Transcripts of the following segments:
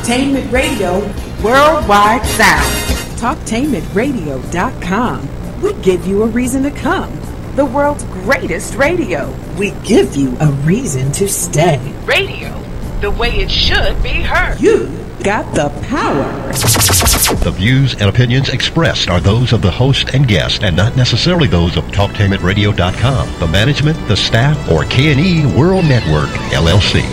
Talktainment Radio Worldwide Sound. Talktainmentradio.com. We give you a reason to come. The world's greatest radio. We give you a reason to stay. Radio, the way it should be heard. You got the power. The views and opinions expressed are those of the host and guest and not necessarily those of TalkTainmentRadio.com, the management, the staff, or K&E World Network, LLC.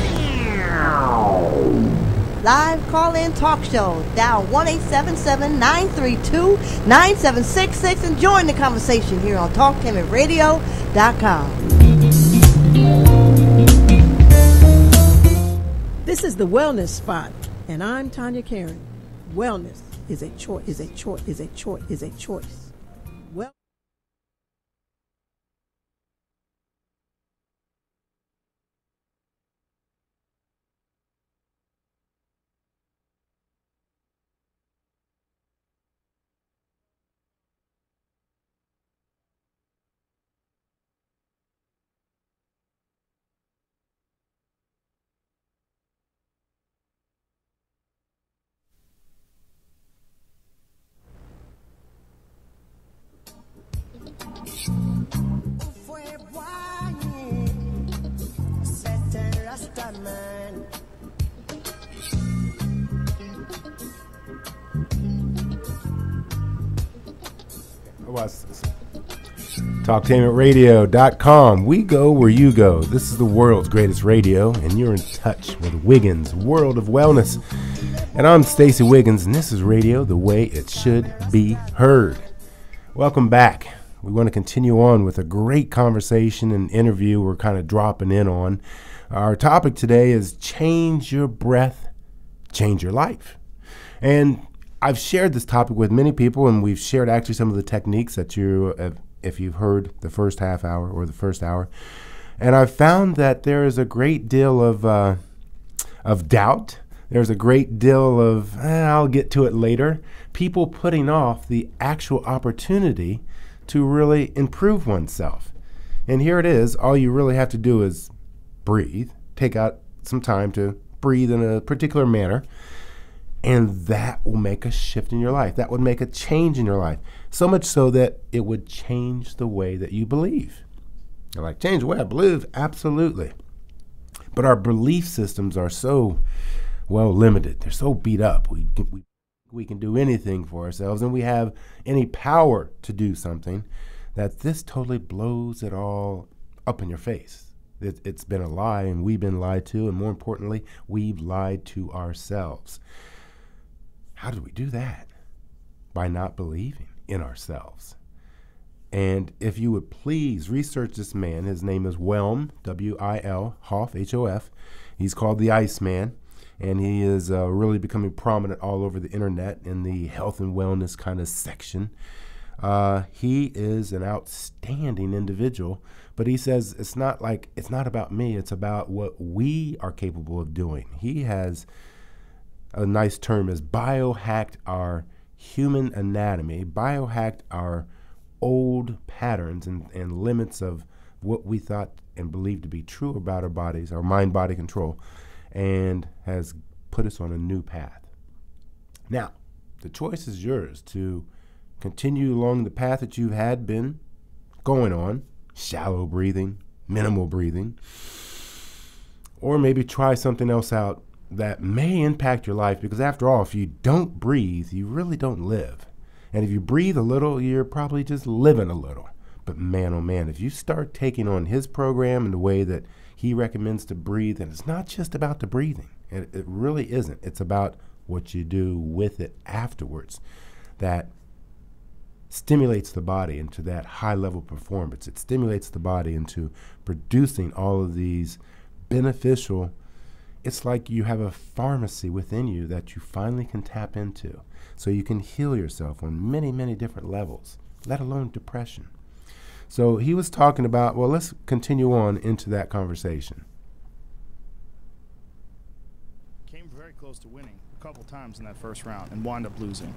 Live call-in talk show. Dial 1-877-932-9766 and join the conversation here on TalkTainmentRadio.com. This is the Wellness Spot, and I'm Tanya Karen. Wellness is a choice, is a choice, is a choice, is a choice. Well. TalkTainmentRadio.com. We go where you go. This is the world's greatest radio, and you're in touch with Wiggins, World of Wellness. And I'm Stacey Wiggins, and this is radio the way it should be heard. Welcome back. We want to continue on with a great conversation and interview we're kind of dropping in on. Our topic today is change your breath, change your life. And I've shared this topic with many people, and we've shared actually some of the techniques that you have, if you've heard the first half hour or the first hour. And I've found that there is a great deal of doubt. There's a great deal of, I'll get to it later. People putting off the actual opportunity to really improve oneself. And here it is. All you really have to do is breathe. Take out some time to breathe in a particular manner. And that will make a shift in your life. That would make a change in your life. So much so that it would change the way that you believe. You're like, change the way I believe? Absolutely. But our belief systems are so, well, limited. They're so beat up. We can do anything for ourselves, and we have any power to do something, that this totally blows it all up in your face. It's been a lie, and we've been lied to, and more importantly, we've lied to ourselves. How do we do that? By not believing in ourselves. And if you would please research this man, his name is Whelm, W-I-L, Hoff, H-O-F. He's called the Iceman, and he is really becoming prominent all over the internet in the health and wellness kind of section. He is an outstanding individual, but he says it's not about me, it's about what we are capable of doing. He has a nice term is biohacked our human anatomy, biohacked our old patterns and limits of what we thought and believed to be true about our bodies, our mind-body control, and has put us on a new path. Now, the choice is yours to continue along the path that you had been going on, shallow breathing, minimal breathing, or maybe try something else out that may impact your life, because after all, if you don't breathe, you really don't live. And if you breathe a little, you're probably just living a little. But man, oh man, if you start taking on his program and the way that he recommends to breathe, and it's not just about the breathing. It really isn't. It's about what you do with it afterwards that stimulates the body into that high-level performance. It stimulates the body into producing all of these beneficial. It's like you have a pharmacy within you that you finally can tap into, so you can heal yourself on many, many different levels, let alone depression. So he was talking about, well, let's continue on into that conversation. Came very close to winning a couple times in that first round and wound up losing.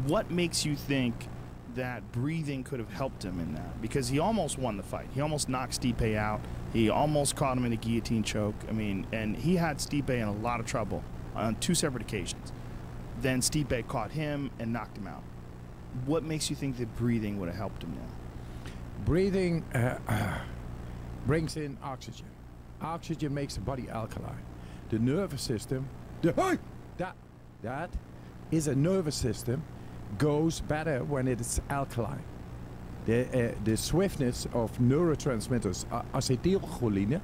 What makes you think that breathing could have helped him in that? Because he almost won the fight. He almost knocked Stipe out. He almost caught him in a guillotine choke. I mean, and he had Stipe in a lot of trouble on 2 separate occasions. Then Stipe caught him and knocked him out. What makes you think that breathing would have helped him now? Breathing brings in oxygen. Oxygen makes the body alkaline. The nervous system, that is a nervous system, goes better when it is alkaline. The swiftness of neurotransmitters, acetylcholine,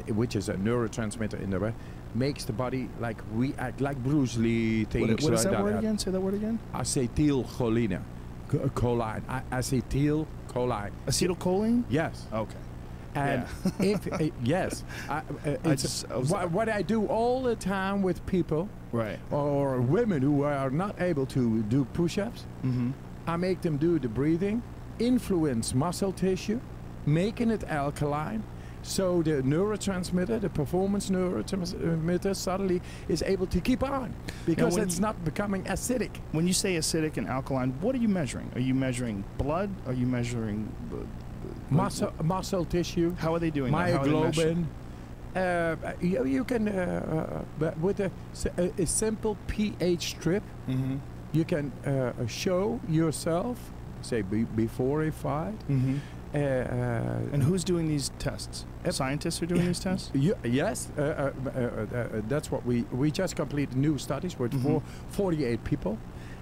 which is a neurotransmitter in the brain, makes the body react like Bruce Lee things. What is that word again? Say that word again. Acetylcholine. Choline. Acetylcholine. Acetylcholine? Yes. Okay. And yes, what I do all the time with people, right, or women who are not able to do push-ups, I make them do the breathing, influence muscle tissue, making it alkaline, so the neurotransmitter, the performance neurotransmitter, suddenly is able to keep on because it's not becoming acidic. When you say acidic and alkaline, what are you measuring? Are you measuring blood? Are you measuring muscle tissue? How are they doing myoglobin? You can with a simple pH strip, you can show yourself, say before a fight. And who's doing these tests? Scientists are doing these tests? Yes, that's what we just completed new studies with 48 people,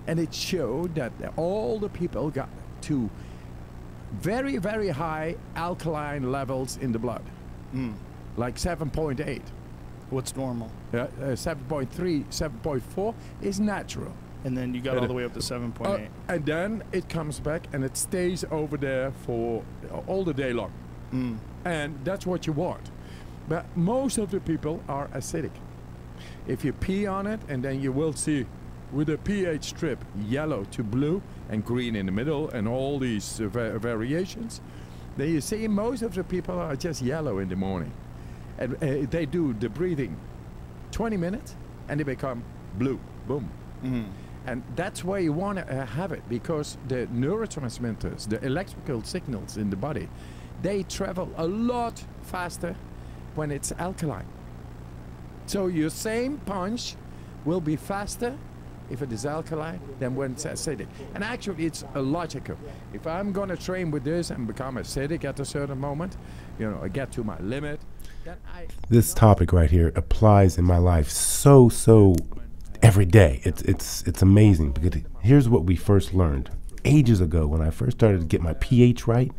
and it showed that all the people got to very, very high alkaline levels in the blood, like 7.8. What's normal? 7.3, 7.4 is natural. And then you got all the way up to 7.8. And then it comes back and it stays over there for all the day long. And that's what you want. But most of the people are acidic. If you pee on it, and then you will see with a pH strip, yellow to blue and green in the middle and all these variations, then you see most of the people are just yellow in the morning. And they do the breathing 20 minutes and they become blue. Boom. And that's where you want to have it, because the neurotransmitters, the electrical signals in the body, they travel a lot faster when it's alkaline. So your same punch will be faster if it is alkaline than when it's acidic. And actually it's logical. If I'm going to train with this and become acidic at a certain moment, you know, I get to my limit, then This topic right here applies in my life so every day. It's amazing, because here's what we first learned ages ago when I first started to get my pH right.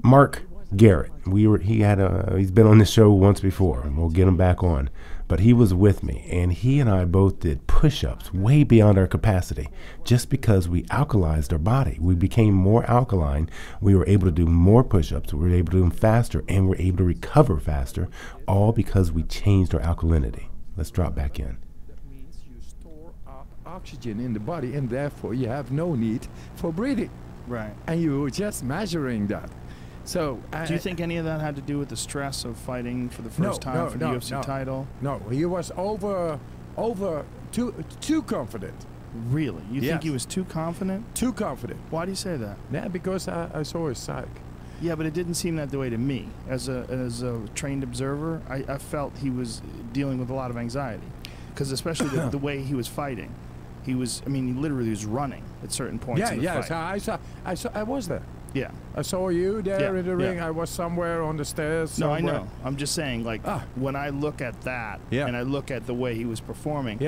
Mark Garrett, he's been on this show once before, and we'll get him back on, but he was with me, and he and I both did push-ups way beyond our capacity, just because we alkalized our body. We became more alkaline. We were able to do more push-ups. We were able to do them faster, and we're able to recover faster, all because we changed our alkalinity. Let's drop back in. Oxygen in the body, and therefore you have no need for breathing. Right. And you're just measuring that. So do you think any of that had to do with the stress of fighting for the first time for the UFC title? No, he was over too confident. Really? You think he was too confident? Too confident. Why do you say that? Yeah, because I saw his psych. Yeah, but it didn't seem that way to me. As a trained observer, I felt he was dealing with a lot of anxiety, because especially the way he was fighting. He literally was running at certain points in the fight. I was there. Yeah. I saw you there in the ring. I was somewhere on the stairs. Somewhere. No, I know. I'm just saying, when I look at that and I look at the way he was performing,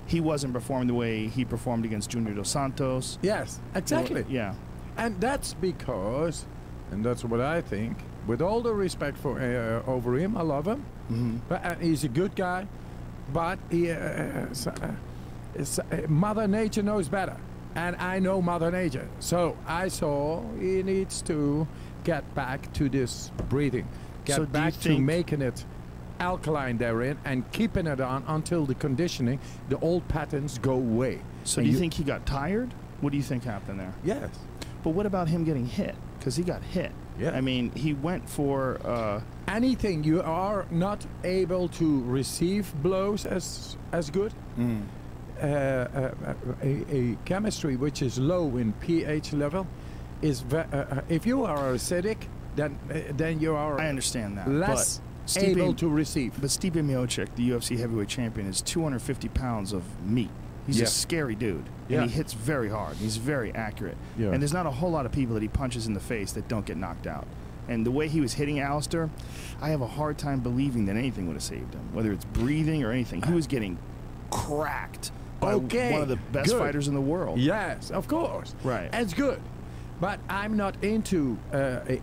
he wasn't performing the way he performed against Junior Dos Santos. Yes, exactly. Yeah. And that's because, and that's what I think, with all the respect for Overeem, I love him. But he's a good guy, but he, Mother Nature knows better. And I know Mother Nature. So I saw he needs to get back to this breathing. Get back to making it alkaline therein and keeping it on until the conditioning, the old patterns go away. So do you think he got tired? What do you think happened there? Yes. But what about him getting hit? Because he got hit. Yeah. I mean, he went for... anything. You are not able to receive blows as good. A chemistry which is low in pH level is if you are acidic, then you are. I understand that. Less able to receive. But Stipe Miocic, the UFC heavyweight champion, is 250 pounds of meat. He's a scary dude, and he hits very hard. He's very accurate, and there's not a whole lot of people that he punches in the face that don't get knocked out. And the way he was hitting Alistair, I have a hard time believing that anything would have saved him, whether it's breathing or anything. He was getting cracked by one of the best fighters in the world. Yes, of course. Right. That's good. But I'm not into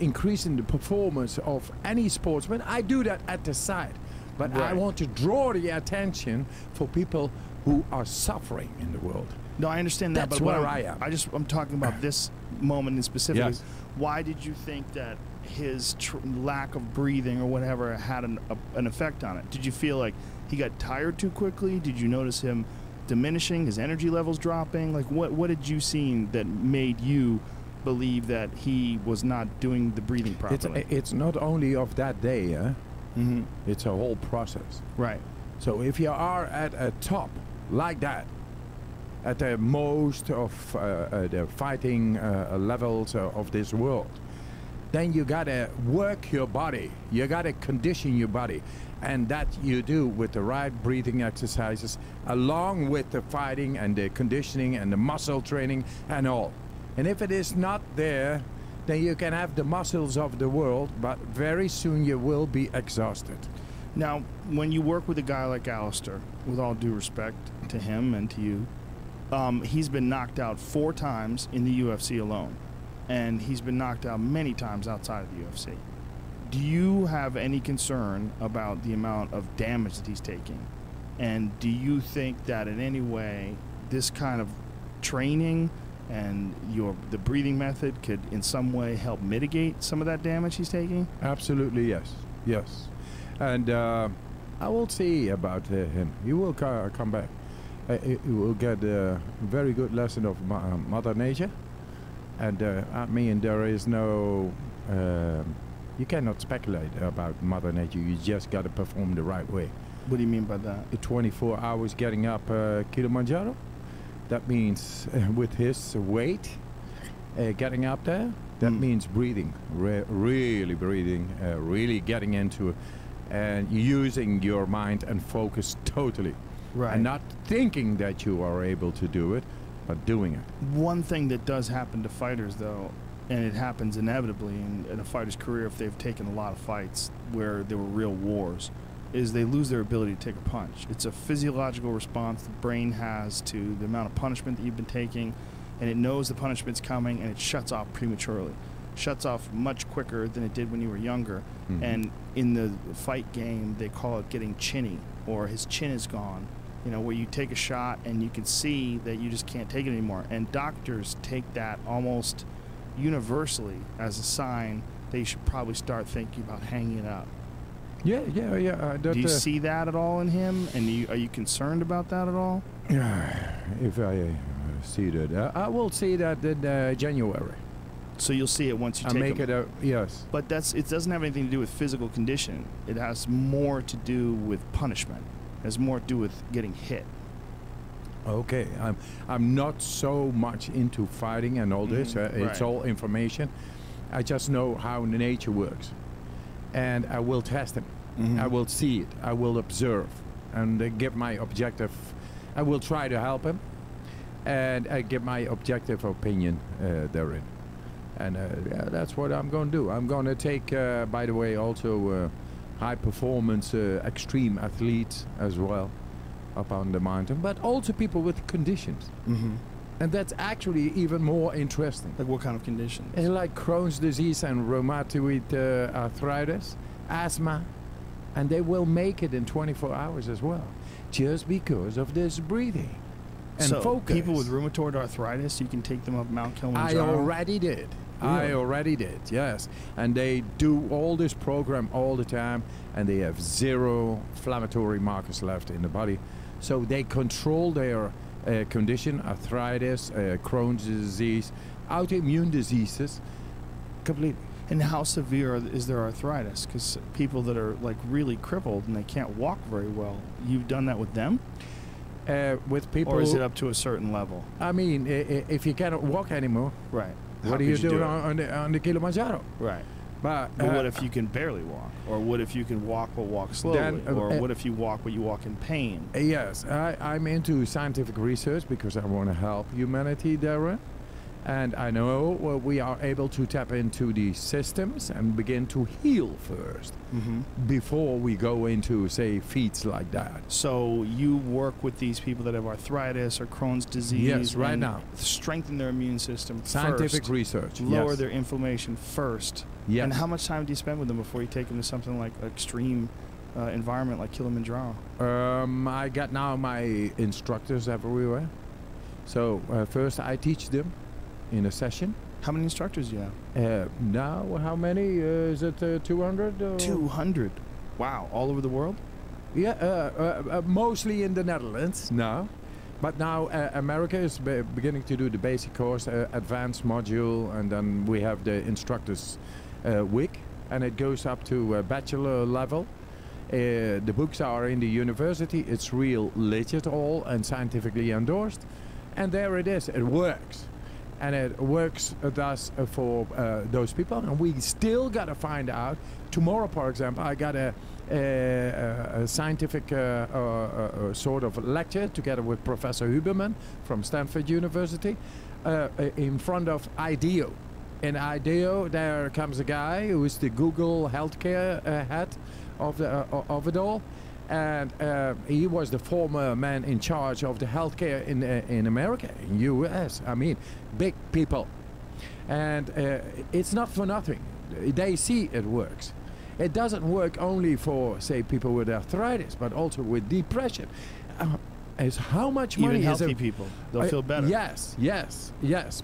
increasing the performance of any sportsman. I do that at the side. But I want to draw the attention for people who are suffering in the world. No, I understand that. That's but where I am. I'm talking about this moment in specific. Yes. Why did you think that his lack of breathing or whatever had an effect on it? Did you feel like he got tired too quickly? Did you notice him diminishing, his energy levels dropping? Like, what did you see that made you believe that he was not doing the breathing properly? It's not only of that day, it's a whole process. Right. So if you are at a top like that, at the most of the fighting levels of this world, then you gotta work your body. You gotta condition your body, and that you do with the right breathing exercises, along with the fighting and the conditioning and the muscle training and all. And if it is not there, then you can have the muscles of the world, but very soon you will be exhausted. Now, when you work with a guy like Alistair, with all due respect to him and to you, he's been knocked out 4 times in the UFC alone, and he's been knocked out many times outside of the UFC. Do you have any concern about the amount of damage that he's taking? And do you think that in any way this kind of training and the breathing method could in some way help mitigate some of that damage he's taking? Absolutely, yes. Yes. And I will see about him. He will come back. He will get a very good lesson of Mother Nature. And I mean, there is no... you cannot speculate about Mother Nature. You just got to perform the right way. What do you mean by that? 24 hours getting up Kilimanjaro. That means with his weight, getting up there, that means breathing. Really breathing, really getting into it. And using your mind and focus totally. Right. And not thinking that you are able to do it, but doing it. One thing that does happen to fighters, though, and it happens inevitably in a fighter's career if they've taken a lot of fights where there were real wars, is they lose their ability to take a punch. It's a physiological response the brain has to the amount of punishment that you've been taking, and it knows the punishment's coming, and it shuts off prematurely. Shuts off much quicker than it did when you were younger. And in the fight game, they call it getting chinny, or his chin is gone. You know, where you take a shot and you can see that you just can't take it anymore. And doctors take that almost universally as a sign that you should probably start thinking about hanging it up. Yeah. Do you see that at all in him? And are you concerned about that at all? If I see that, I will see that in January. So you'll see it once you take make it yes. But it doesn't have anything to do with physical condition. It has more to do with punishment. It has more to do with getting hit. Okay, I'm not so much into fighting and all this. It's all information. I just know how nature works, and I will test him. I will see it. I will observe and give my objective. I will try to help him, and I give my objective opinion therein. And that's what I'm going to do. I'm going to take, by the way, also high-performance extreme athletes as well up on the mountain, but also people with conditions. And that's actually even more interesting. Like what kind of conditions? Like Crohn's disease and rheumatoid arthritis, asthma, and they will make it in 24 hours as well, just because of this breathing and so focus. People with rheumatoid arthritis, you can take them up Mount Kilimanjaro? I already did. Really? I already did, yes. And they do all this program all the time, and they have 0 inflammatory markers left in the body. So they control their condition, arthritis, Crohn's disease, autoimmune diseases, completely. And how severe is their arthritis? Because people that are like really crippled and they can't walk very well, you've done that with them? With people, or is it up to a certain level? I mean, if you cannot walk anymore, right? What do you do on the Kilimanjaro? Right. But what if you can barely walk? Or what if you can walk but walk slowly? Then, or what if you walk but you walk in pain? Yes, I'm into scientific research because I want to help humanity therein. And I know we are able to tap into the systems and begin to heal first before we go into, say, feats like that. So you work with these people that have arthritis or Crohn's disease. Yes, right now. Strengthen their immune system Scientific first, research. lower their inflammation first. Yes. And how much time do you spend with them before you take them to something like extreme environment like Kilimanjaro? I got now my instructors everywhere. So first I teach them in a session. How many instructors do you have? Now, how many? Is it 200? 200. Wow, all over the world? Yeah, mostly in the Netherlands now. But now America is beginning to do the basic course, advanced module, and then we have the instructors week, and it goes up to bachelor level. The books are in the university. It's real legit all and scientifically endorsed. And there it is. It works. And it works thus for those people. And we still got to find out. Tomorrow, for example, I got a scientific sort of lecture together with Professor Huberman from Stanford University in front of IDEO. In IDEO, there comes a guy who is the Google healthcare head of it all. And he was the former man in charge of the healthcare in America, in US. I mean, big people. And it's not for nothing. They see it works. It doesn't work only for, say, people with arthritis, but also with depression. Is how much money even is healthy people? They'll feel better. Yes.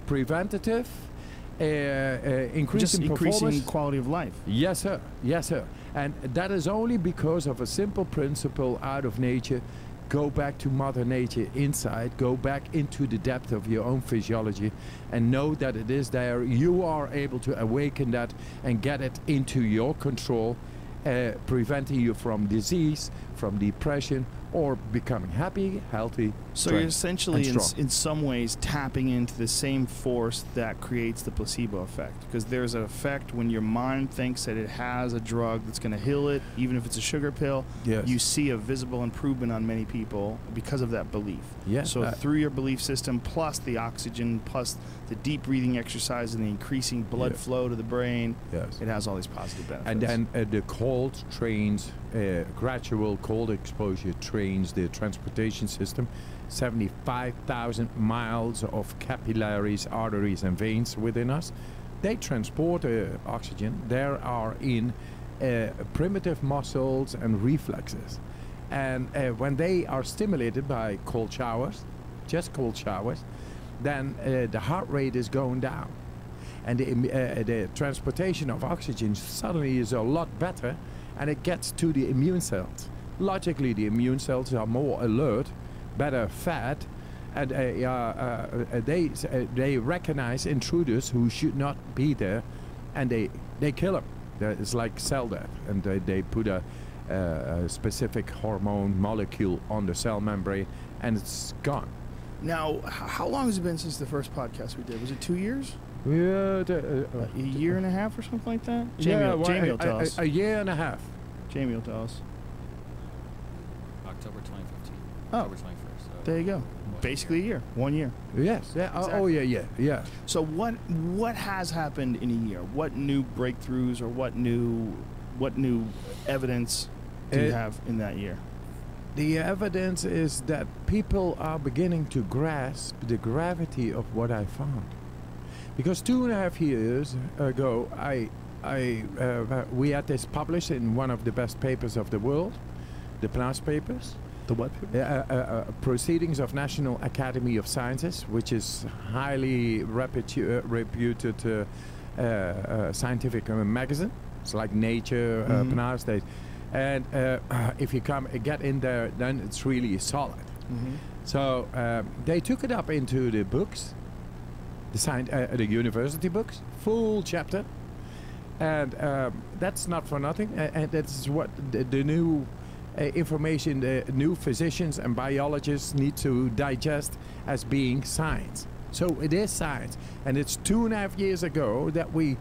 Preventative, increasing increasing quality of life. Yes, sir. And that is only because of a simple principle out of nature. Go back to Mother Nature inside. Go back into the depth of your own physiology and know that it is there. You are able to awaken that and get it into your control, preventing you from disease, from depression, or becoming happy, healthy. So you're essentially, in some ways, tapping into the same force that creates the placebo effect. Because there's an effect when your mind thinks that it has a drug that's going to heal it, even if it's a sugar pill. Yes. You see a visible improvement on many people because of that belief. Yes. So through your belief system, plus the oxygen, plus the deep breathing exercise and the increasing blood flow to the brain, it has all these positive benefits. And then the cold trains, gradual cold exposure trains the transportation system. 75,000 miles of capillaries, arteries and veins within us. They transport oxygen. There are in primitive muscles and reflexes. And when they are stimulated by cold showers, just cold showers, then the heart rate is going down. And the transportation of oxygen suddenly is a lot better, and it gets to the immune cells. Logically, the immune cells are more alert, better fed, and they recognize intruders who should not be there, and they kill them. It's like cell death, and they put a specific hormone molecule on the cell membrane, and it's gone. Now, how long has it been since the first podcast we did? Was it 2 years? Yeah, a year and a half or something like that? Jamie will tell us. A year and a half. Jamie will tell us. October 2015. Oh. October 21st. So There you go. Basically a year. 1 year. Yes. Yeah. Exactly. Oh, yeah. So what has happened in a year? What new breakthroughs or what new evidence do you have in that year? The evidence is that people are beginning to grasp the gravity of what I found. Because 2.5 years ago, we had this published in one of the best papers of the world, the PNAS papers. The what? Proceedings of National Academy of Sciences, which is highly reputed scientific magazine. It's like Nature, PNAS. And if you get in there, then it's really solid. So they took it up into the books, the university books, full chapter. And that's not for nothing. And that's what the new information the new physicians and biologists need to digest as being science. So it is science. And it's 2.5 years ago that we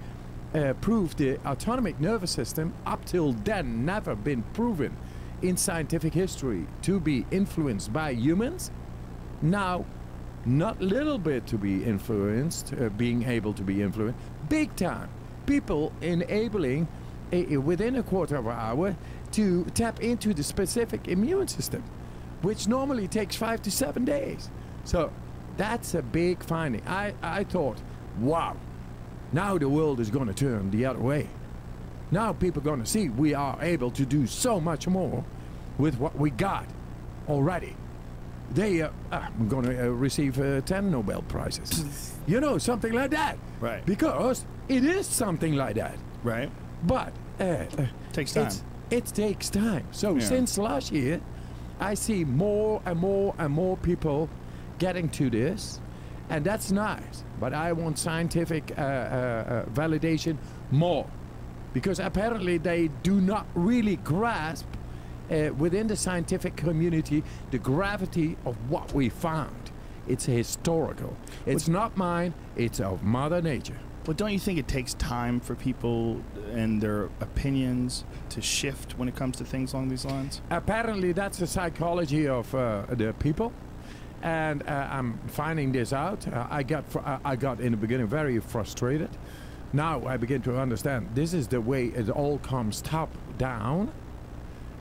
proved the autonomic nervous system, up till then never been proven in scientific history to be influenced by humans. Now, not little bit to be influenced, being able to be influenced, big time. People enabling within a quarter of an hour to tap into the specific immune system, which normally takes 5 to 7 days. So that's a big finding. I thought, wow, now the world is going to turn the other way. Now people are going to see we are able to do so much more with what we got already. They are going to receive 10 Nobel Prizes. You know, something like that. Right. Because it is something like that. Right. But takes time. It takes time. So Yeah. since last year, I see more and more and more people getting to this, and that's nice. But I want scientific validation more, because apparently they do not really grasp within the scientific community the gravity of what we found. It's historical. It's not mine. It's of Mother Nature. Well, don't you think it takes time for people and their opinions to shift when it comes to things along these lines? Apparently, that's the psychology of the people, and I'm finding this out. I got in the beginning very frustrated. Now I begin to understand this is the way it all comes top down,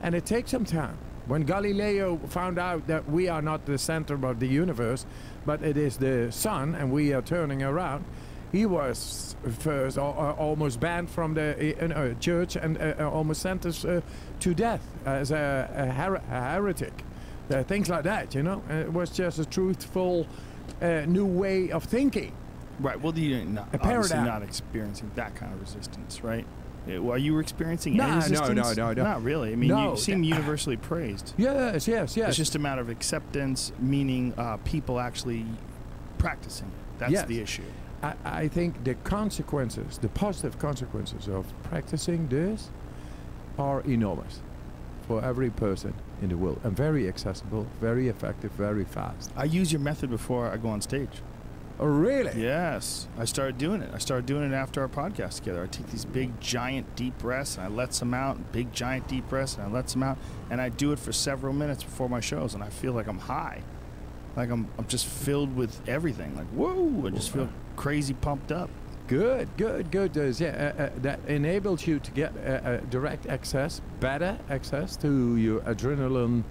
and it takes some time. When Galileo found out that we are not the center of the universe, but it is the sun, and we are turning around, he was first almost banned from the church and almost sentenced to death as a heretic. Things like that, you know. It was just a truthful new way of thinking. Right. Well, you're obviously paradigm. not experiencing that kind of resistance, right? Are you experiencing No, any no, resistance? no. Not really. I mean, No, you seem universally praised. Yes. It's just a matter of acceptance, meaning people actually practicing it. That's Yes. the issue. I think the consequences, the positive consequences of practicing this are enormous for every person in the world, and very accessible, very effective, very fast. I use your method before I go on stage. Oh, really? Yes. I started doing it. I started doing it after our podcast together. I take these big, giant, deep breaths, and I let some out, big, giant, deep breaths, and I let some out, and I do it for several minutes before my shows, and I feel like I'm high. Like I'm just filled with everything. Like, whoa, I just feel crazy pumped up. Good. That enables you to get direct access, better access to your adrenaline,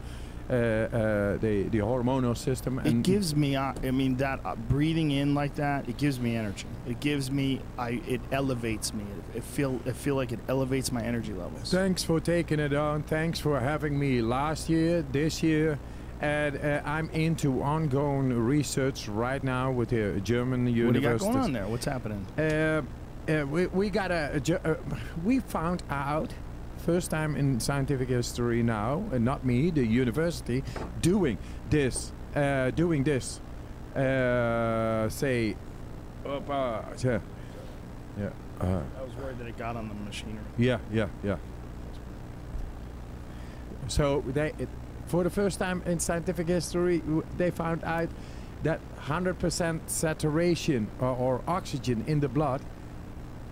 the hormonal system. It gives me, that breathing in like that, it gives me energy. It gives me, it elevates me. I feel like it elevates my energy levels. Thanks for taking it on. Thanks for having me last year, this year. And I'm into ongoing research right now with the German universities. What do you got going on there? What's happening? We found out, first time in scientific history now, and not me, the university, doing this. I was worried that it got on the machinery. Yeah. So for the first time in scientific history, they found out that 100% saturation or oxygen in the blood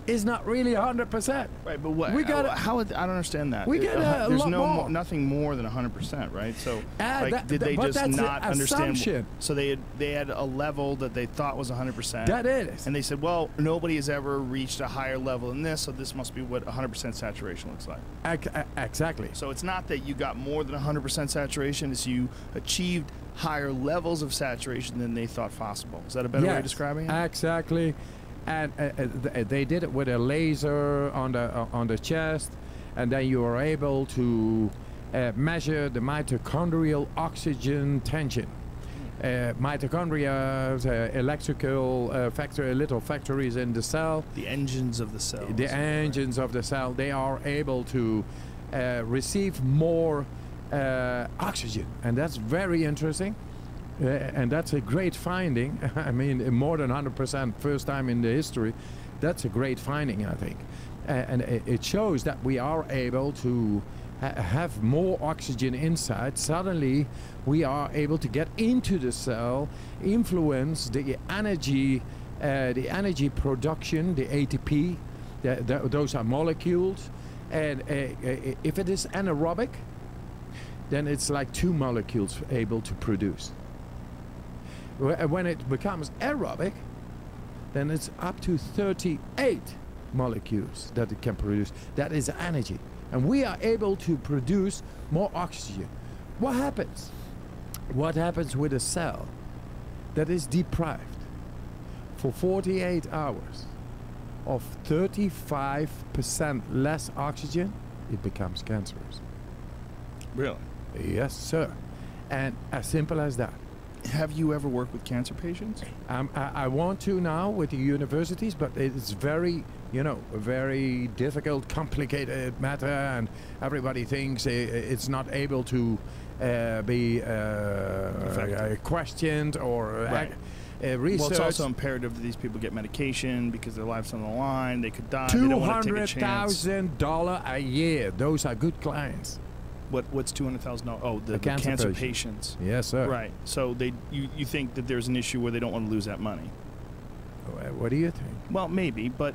is not really 100%. Right, but what? We got I don't understand that. We got a there's lot more. nothing more than 100%, right? So, did they but just that's not an understand? assumption. So they had a level that they thought was 100%. That is. And they said, well, nobody has ever reached a higher level than this, so this must be what 100% saturation looks like. Exactly. So it's not that you got more than 100% saturation; it's you achieved higher levels of saturation than they thought possible. Is that a better way of describing it? Exactly. And they did it with a laser on the chest, and then you were able to measure the mitochondrial oxygen tension. Mitochondria, electrical little factories in the cell. The engines of the cell. The engines of the cell. They are able to receive more oxygen, and that's very interesting. And that's a great finding. I mean, more than 100%, first time in the history. That's a great finding, I think. And it shows that we are able to have more oxygen inside. Suddenly, we are able to get into the cell, influence the energy production, the ATP, Those are molecules. And if it is anaerobic, then it's like 2 molecules able to produce. When it becomes aerobic, then it's up to 38 molecules that it can produce. That is energy. And we are able to produce more oxygen. What happens? What happens with a cell that is deprived for 48 hours of 35% less oxygen? It becomes cancerous. Really? Yes, sir. And as simple as that. Have you ever worked with cancer patients? I want to now with the universities, but it's very, very difficult, complicated matter, and everybody thinks it's not able to be questioned or researched. Well, it's also imperative that these people get medication because their life's on the line. They could die. They don't want to take a chance. $200,000 a year. Those are good clients. What's $200,000? Oh, the cancer patients. Yes, sir. Right. So you think that there's an issue where they don't want to lose that money? What do you think? Well, maybe, but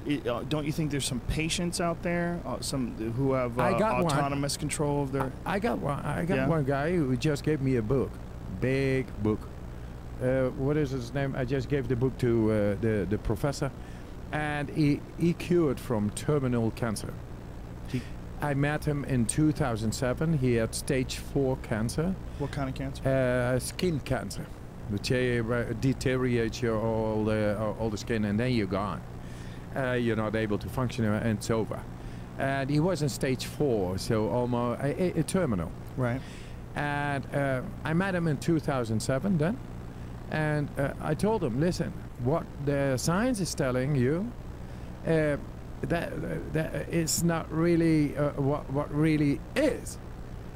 don't you think there's some patients out there, some who have autonomous control of their? I got one. One guy who just gave me a book, big book. What is his name? I just gave the book to the professor, and he cured from terminal cancer. I met him in 2007. He had stage 4 cancer. What kind of cancer? Skin cancer, which deteriorates all the skin, and then you're gone. You're not able to function, and it's over. And he was in stage 4, so almost a terminal. Right. And I met him in 2007 then, and I told him, listen, what the science is telling you, that it's not really what really is.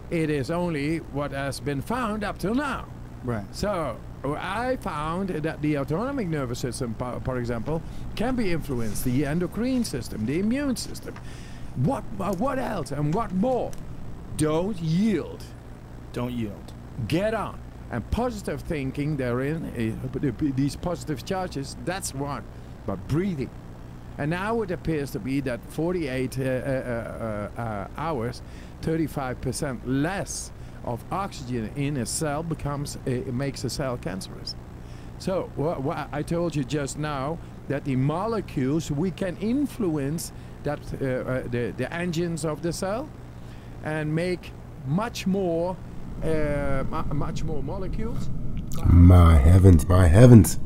It is only what has been found up till now. Right. So I found that the autonomic nervous system, for example, can be influenced, the endocrine system, the immune system. What else and what more? Don't yield. Don't yield. Get on. And positive thinking therein, these positive charges, that's one. But breathing. And now it appears to be that 48 hours, 35% less of oxygen in a cell makes a cell cancerous. So what I told you just now, that the molecules, we can influence that the engines of the cell and make much more molecules. My heavens, my heavens.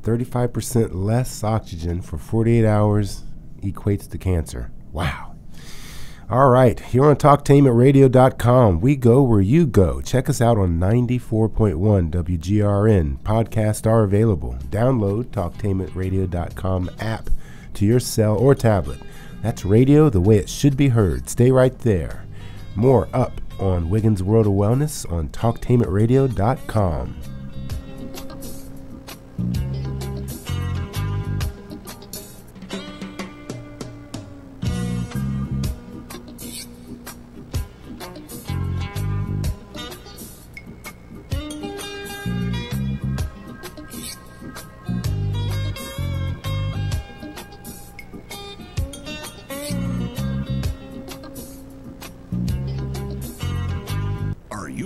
35% less oxygen for 48 hours equates to cancer. Wow. All right. Here on TalkTainmentRadio.com, we go where you go. Check us out on 94.1 WGRN. Podcasts are available. Download TalkTainmentRadio.com app to your cell or tablet. That's radio the way it should be heard. Stay right there. More up on Wiggins World of Wellness on TalkTainmentRadio.com.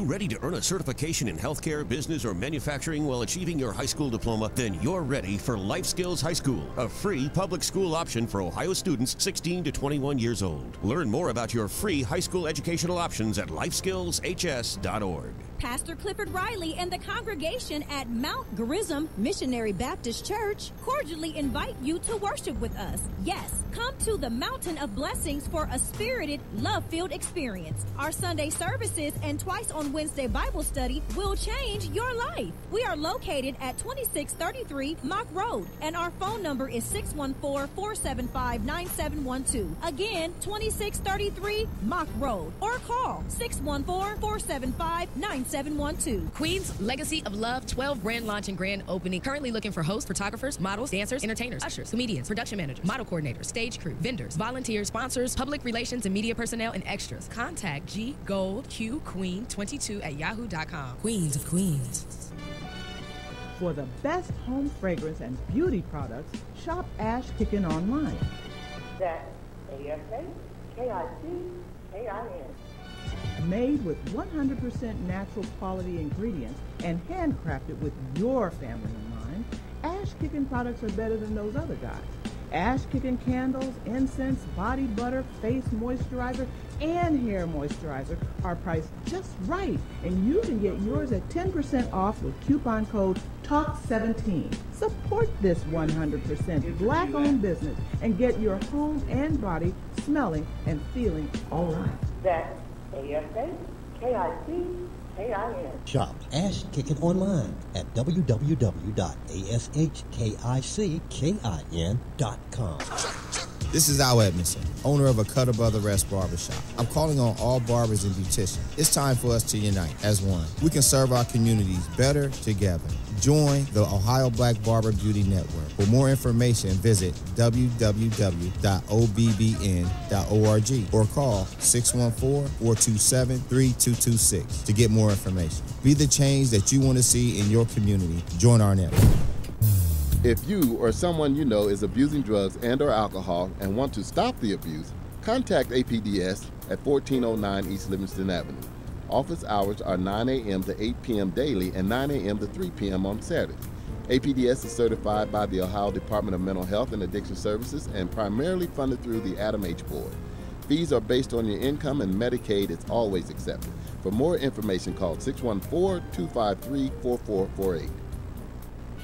Ready to earn a certification in healthcare, business, or manufacturing while achieving your high school diploma? Then you're ready for Life Skills High School, a free public school option for Ohio students 16 to 21 years old. Learn more about your free high school educational options at lifeskillshs.org. Pastor Clifford Riley and the congregation at Mount Gerizim Missionary Baptist Church cordially invite you to worship with us. Yes, come to the Mountain of Blessings for a spirited, love-filled experience. Our Sunday services and twice on Wednesday Bible study will change your life. We are located at 2633 Mock Road, and our phone number is 614-475-9712. Again, 2633 Mock Road, or call 614-475-9712. Queen's Legacy of Love 12 grand launch and grand opening. Currently looking for hosts, photographers, models, dancers, entertainers, ushers, comedians, production managers, model coordinators, stage crew, vendors, volunteers, sponsors, public relations and media personnel, and extras. Contact ggoldqqueen22@yahoo.com. Queens of Queens. For the best home fragrance and beauty products, shop Ash Kitchen online. That's ASHKICKIN. Made with 100% natural quality ingredients and handcrafted with your family in mind, Ash Kickin' products are better than those other guys. Ash Kickin' candles, incense, body butter, face moisturizer, and hair moisturizer are priced just right. And you can get yours at 10% off with coupon code TALK17. Support this 100% black-owned business and get your home and body smelling and feeling all right. That's ASHKICKIN. Shop Ash Kickin' online at www.ashkickin.com. This is Al Edmondson, owner of a Cutter Brother Rest Barbershop. I'm calling on all barbers and beauticians. It's time for us to unite as one. We can serve our communities better together. Join the Ohio Black Barber Beauty Network. For more information, visit www.obbn.org or call 614-427-3226 to get more information. Be the change that you want to see in your community. Join our network. If you or someone you know is abusing drugs and or alcohol and want to stop the abuse, contact APDS at 1409 East Livingston Avenue. Office hours are 9 a.m. to 8 p.m. daily and 9 a.m. to 3 p.m. on Saturdays. APDS is certified by the Ohio Department of Mental Health and Addiction Services and primarily funded through the Adam H. Board. Fees are based on your income and Medicaid is always accepted. For more information, call 614-253-4448.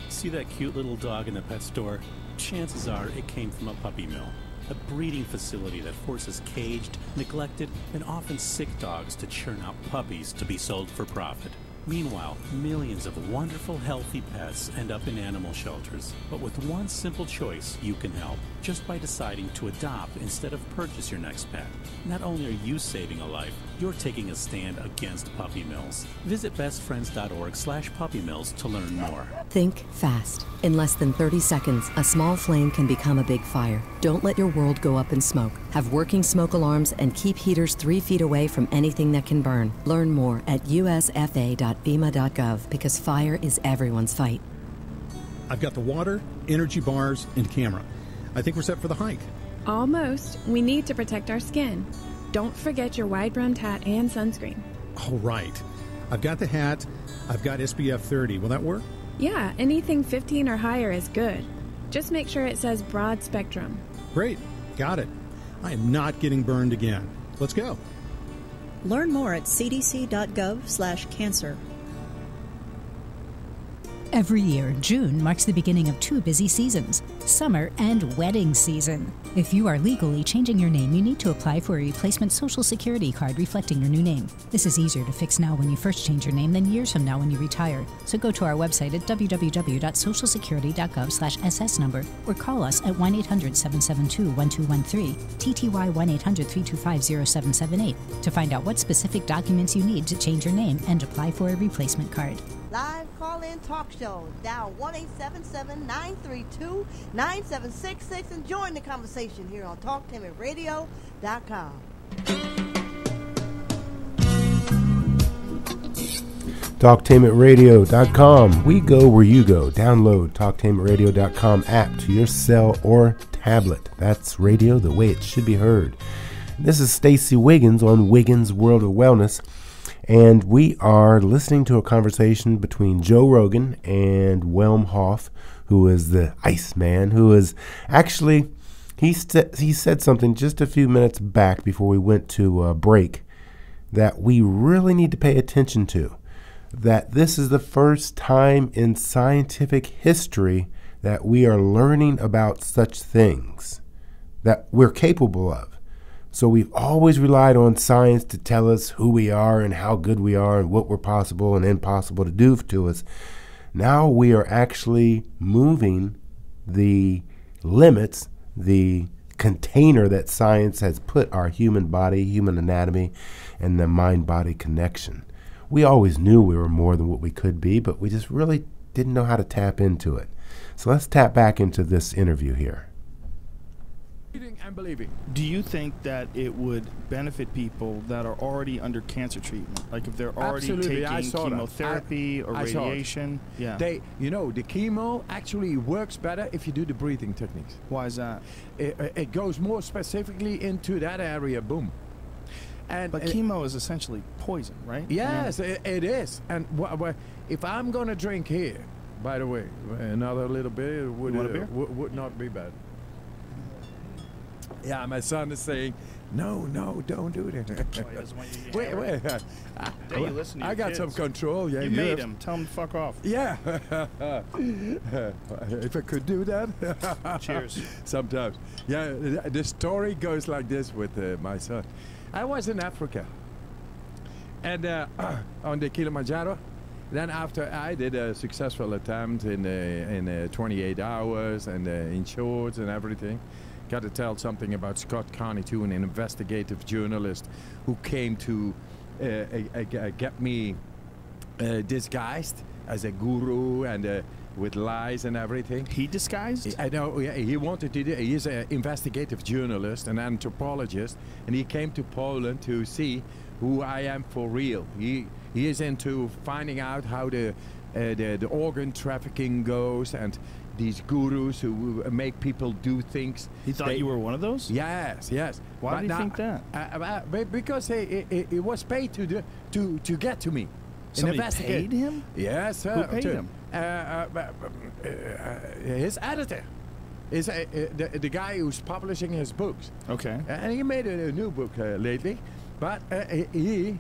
See that cute little dog in the pet store? Chances are it came from a puppy mill, a breeding facility that forces caged, neglected, and often sick dogs to churn out puppies to be sold for profit. Meanwhile, millions of wonderful, healthy pets end up in animal shelters. But with one simple choice, you can help, just by deciding to adopt instead of purchase your next pet. Not only are you saving a life, you're taking a stand against puppy mills. Visit bestfriends.org/puppymills to learn more. Think fast. In less than 30 seconds, a small flame can become a big fire. Don't let your world go up in smoke. Have working smoke alarms and keep heaters 3 feet away from anything that can burn. Learn more at usfa.fema.gov because fire is everyone's fight. I've got the water, energy bars, and camera. I think we're set for the hike. Almost. We need to protect our skin. Don't forget your wide-brimmed hat and sunscreen. All right. I've got the hat. I've got SPF 30. Will that work? Yeah, anything 15 or higher is good. Just make sure it says broad spectrum. Great. Got it. I am not getting burned again. Let's go. Learn more at cdc.gov/cancer. Every year, June marks the beginning of 2 busy seasons, summer and wedding season. If you are legally changing your name, you need to apply for a replacement Social Security card reflecting your new name. This is easier to fix now when you first change your name than years from now when you retire. So go to our website at www.socialsecurity.gov/SS number or call us at 1-800-772-1213, TTY 1-800-325-0778 to find out what specific documents you need to change your name and apply for a replacement card. Live call-in talk show. Dial 1-877-932-9766 and join the conversation here on TalkTimidRadio.com. TalkTimidRadio.com. We go where you go. Download TalkTimidRadio.com app to your cell or tablet. That's radio the way it should be heard. This is Stacy Wiggins on Wiggins World of Wellness. And we are listening to a conversation between Joe Rogan and Wellm Hoff, who is the Iceman, who is actually, he said something just a few minutes back before we went to break that we really need to pay attention to. That this is the first time in scientific history that we are learning about such things that we're capable of. So we've always relied on science to tell us who we are and how good we are and what we're possible and impossible to do to us. Now we are actually moving the limits, the container that science has put our human body, human anatomy, and the mind-body connection. We always knew we were more than what we could be, but we just really didn't know how to tap into it. So let's tap back into this interview here. And believing. Do you think that it would benefit people that are already under cancer treatment? Like if they're already Absolutely, I taking saw that. chemotherapy or I saw it. radiation? Yeah. They, you know, the chemo actually works better if you do the breathing techniques. Why is that? It goes more specifically into that area. Boom. And but chemo is essentially poison, right? Yes, it is. And if I'm gonna drink here, by the way, another little bit would not be bad. Yeah, my son is saying, no, don't do that. Oh, he doesn't want you to wait. You listen to I your got kids. some control. Yeah, you made him. Tell him to fuck off. Yeah. If I could do that. Cheers. Sometimes. Yeah, the story goes like this with my son. I was in Africa. And on the Kilimanjaro. Then after I did a successful attempt in 28 hours and in shorts and everything. Got to tell something about Scott Carney too, an investigative journalist who came to get me disguised as a guru and with lies and everything. He disguised? I know. Yeah, he wanted to do. He's an investigative journalist, an anthropologist, and he came to Poland to see who I am for real. He is into finding out how the organ trafficking goes and these gurus who make people do things. He thought you were one of those? Yes. Why did he think that? Because he was paid to get to me. Somebody paid him? Yes. Who paid him? His editor. Is the guy who's publishing his books. Okay. And he made a new book lately. But he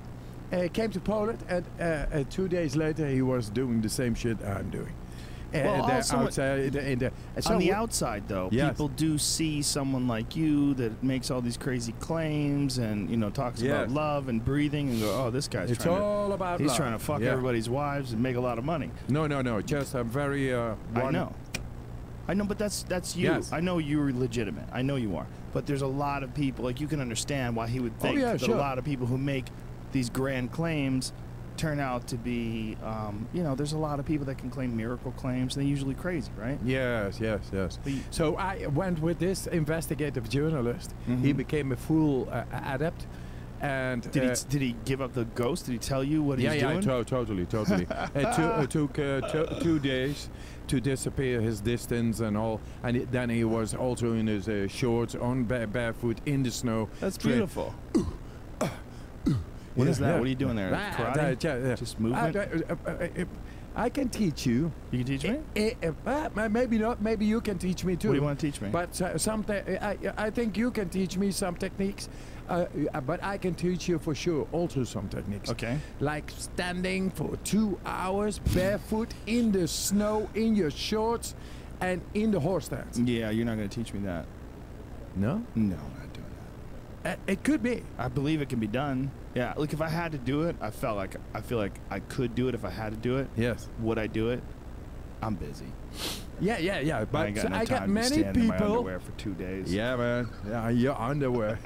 came to Poland and 2 days later he was doing the same shit I'm doing. Well, outside, on the outside, though, yes. people do see someone like you that makes all these crazy claims and talks about love and breathing and go, oh, this guy's it's all about he's love. trying to fuck everybody's wives and make a lot of money. No. Just a very. I know, but that's you. Yes. I know you're legitimate. I know you are. But there's a lot of people, like you can understand why he would think that a lot of people who make these grand claims turn out to be, there's a lot of people that can claim miracle claims. And they're usually crazy, right? Yes. So I went with this investigative journalist. He became a full adept. And did he give up the ghost? Did he tell you what he's doing? Yeah, totally. It took 2 days to disappear his distance and all. And then he was also in his shorts, on barefoot in the snow. That's beautiful. What is that? What are you doing there? Karate? Just movement? I can teach you. You can teach me? Maybe not. Maybe you can teach me too. What do you want to teach me? But I think you can teach me some techniques. But I can teach you for sure also some techniques. Okay. Like standing for 2 hours barefoot in the snow, in your shorts, and in the horse stance. Yeah, you're not going to teach me that. No? No, I'm not doing that. It could be. I believe it can be done. Yeah, look, if I had to do it, I feel like I could do it if I had to do it. Yes. Would I do it? I'm busy. Yeah. But I got many people. In my underwear for 2 days. Yeah, man. Yeah, your underwear.